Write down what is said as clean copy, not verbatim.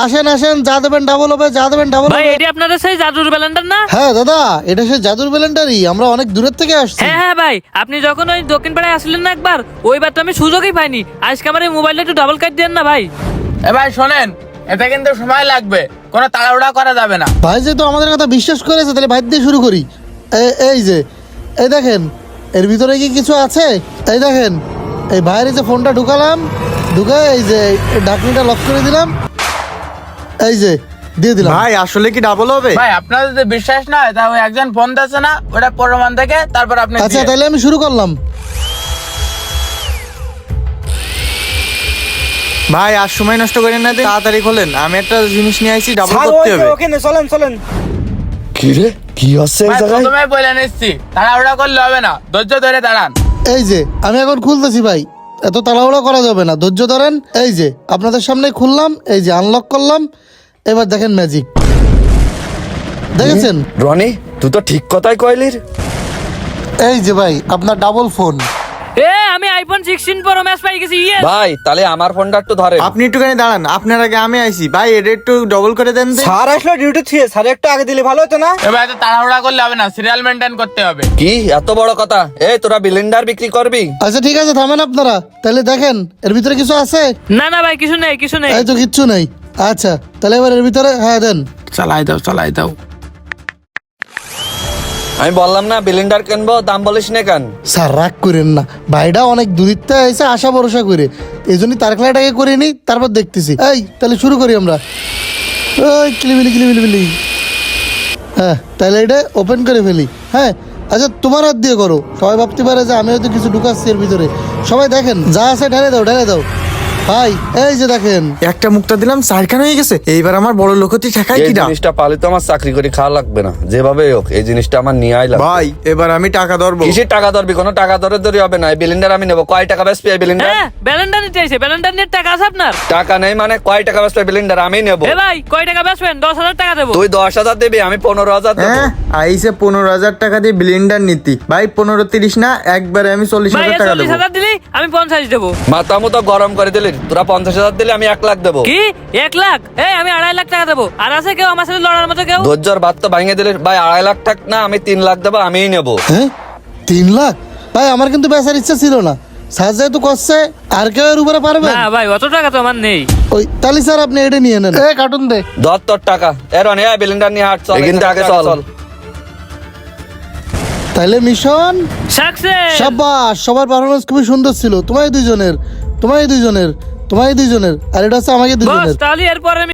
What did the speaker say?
আসেন আসেন, যা দেবেন ডাবল হবে, যা দেবেন ডাবল ভাই হবে। এটি আপনাদের সেই জাদুর ব্যালেন্ডার না? হ্যাঁ দাদা, এটা সেই জাদুর ব্লেন্ডারই, আমরা অনেক দূরের থেকে আসছি। হ্যাঁ হ্যাঁ ভাই, আপনি যখন ওই দক্ষিণ পাড়ায় আসলেন না একবার, ওইবার তো আমি সুযোগই পাইনি। আজকে আমার এই মোবাইলটা একটু ডাবল কাট দেন না ভাই। এ ভাই শোনেন, এতে কিন্তু সময় লাগবে, কোনো তাড়াহুড়া করা যাবে না। ভাই যেহেতু আমাদের কথা বিশ্বাস করেছে, তাহলে ভাই দিয়ে শুরু করি। এই যে, এই দেখেন, এর ভিতরে কি কিছু আছে? এই দেখেন, এই বাইরে যে ফোনটা ঢুকালাম, ঢুকে এই যে ঢাকনিটা লক করে দিলাম, এই যে দিয়ে দিলাম। ভাই আসলে কি ডাবল হবে? ভাই আপনার যদি বিশ্বাস না হয়, তা ওই একজন ফোন দিচ্ছে না, ওটা প্রমাণ থেকে তারপর আপনি আচ্ছা দিয়ে। তাহলে আমি শুরু করলাম। ভাই আর সময় নষ্ট করেন না, দিন তাড়াতাড়ি খোলেন, আমি একটা জিনিস নিয়ে আইছি, ডাবল করতে হবে। ওখানে চলেন চলেন। কি রে, কি হচ্ছে এই ভাই জায়গায়? প্রথমে বলে নিচ্ছি, তাড়াহুড়া করলে হবে না, ধৈর্য ধরে দাঁড়ান। এই যে আমি এখন খুলতেছি ভাই, এত তাড়াহুড়া করা যাবে না, ধৈর্য ধরেন। এই যে আপনাদের সামনে খুললাম, এই যে আনলক করলাম, এবার দেখেন ম্যাজিক, দেখেছেন? রনি, তুই তো ঠিক কথাই কইলির। এই যে ভাই আপনার ডাবল ফোন। আমি আইফোন 16 প্রো ম্যাক্স পাই গেছি। ইয়েস ভাই তাহলে আমার ফোনটা একটু ধরে। আপনি একটুখানি দাঁড়ান, আপনার আগে আমি আইছি। ভাই এটা একটু ডবল করে দেন দে। স্যার আসলো ডিউটি থেকে, স্যার একটু আগে দিলে ভালো হতো না? এবার এত তাড়াহুড়া করলে হবে না, সিরিয়াল মেনটেন করতে হবে। কি এত বড় কথা? এই তোরা ব্লেন্ডার বিক্রি করবি? আচ্ছা ঠিক আছে, থামেন আপনারা, তাহলে দেখেন এর ভিতরে কিছু আছে। না না ভাই, কিছু নেই কিছু নেই। এই তো কিচ্ছু নেই। আচ্ছা তাহলে এবার এর ভিতরে হ্যাঁ দেন। চালাই দাও চালাই দাও। আমি বললাম না ব্লেন্ডার কিনবো, দাম বলিস না কেন? স্যার রাগ করেন না, ভাইটা অনেক দূরিত্বে এসে আশা ভরসা করে, এই জন্যই তার খেলাটাকে করে নি, তারপর দেখতেছি। এই তাহলে শুরু করি আমরা। ওই কিলিবিলি কিলিবিলি বিলি। হ্যাঁ তাহলে এটা ওপেন করে ফেলি। হ্যাঁ আচ্ছা, তোমার হাত দিয়ে করো, সবাই ভাবতে পারে যে আমি হয়তো কিছু ঢুকাচ্ছি এর ভিতরে। সবাই দেখেন, যা আছে ঢেলে দাও ঢেলে দাও। ভাই এই যে দেখেন, একটা মুক্তা দিলাম, চারখান হয়ে গেছে। এইবার আমার বড় লোকতি ঠেকাই এই কিনা? জিনিসটা পালে তো আমার চাকরি করে খাওয়া লাগবে না, যেভাবে হোক এই জিনিসটা আমার নিয়ে আইলাম। ভাই এবার আমি টাকা ধরবো। কিসের টাকা ধরবি? কোনো টাকা ধরে হবে না, এই ব্লেন্ডার আমি নেবো। কয় টাকা বেচবি এই ব্লেন্ডার? হ্যাঁ ব্যালেন্ডার নিতে চাইছে, ব্যালেন্ডার নিয়ে টাকা আছে আপনার? টাকা নেই মানে কয় টাকা বেচবি ব্লেন্ডার আমি নেবো। ভাই কয় টাকা বেচবেন? 10,000 টাকা দেবো। তুই 10,000 দিবি, আমি 15,000 দেবো। হ্যাঁ আইসে 15,000 টাকা দিয়ে ব্লেন্ডার নিতি। ভাই 15-30 না, একবারে আমি ভাই 40,000 টাকা দেবো। 40,000 দিলি আমি 50 দেবো। মাথা মতো গরম করে দিলি, তোরা 50,000 দিলে আমি 1 লাখ দেবো। কি 1 লাখ? আমি 2.5 লাখ টাকা দেবো। আর আছে কেউ আমার সাথে লড়ার মতো কেউ? ধৈর্যর বাদ তো ভাঙে দিলে। ভাই 2.5 লাখ টাকা না, আমি 3 লাখ দেবো, আমিই নেবো। হ্যাঁ 3 লাখ? ভাই আমার কিন্তু বেচার ইচ্ছা ছিল না, স্যার যেহেতু করছে, আর কেউ এর উপরে পারবে না ভাই, অত টাকা তো আমার নেই। ওই তাহলে স্যার আপনি এটা নিয়ে নেন। এই কার্টুন দে। ধর তোর টাকা। রনি ব্লেন্ডার নিয়ে হাট, চল কিন্তু আগে চল। তাহলে মিশন সাকসেস। সাবাস, সবার পারফরমেন্স খুবই সুন্দর ছিল। তোমার দুইজনের, আর এটা হচ্ছে আমাকে বস দুইজনের। তাহলে এরপরে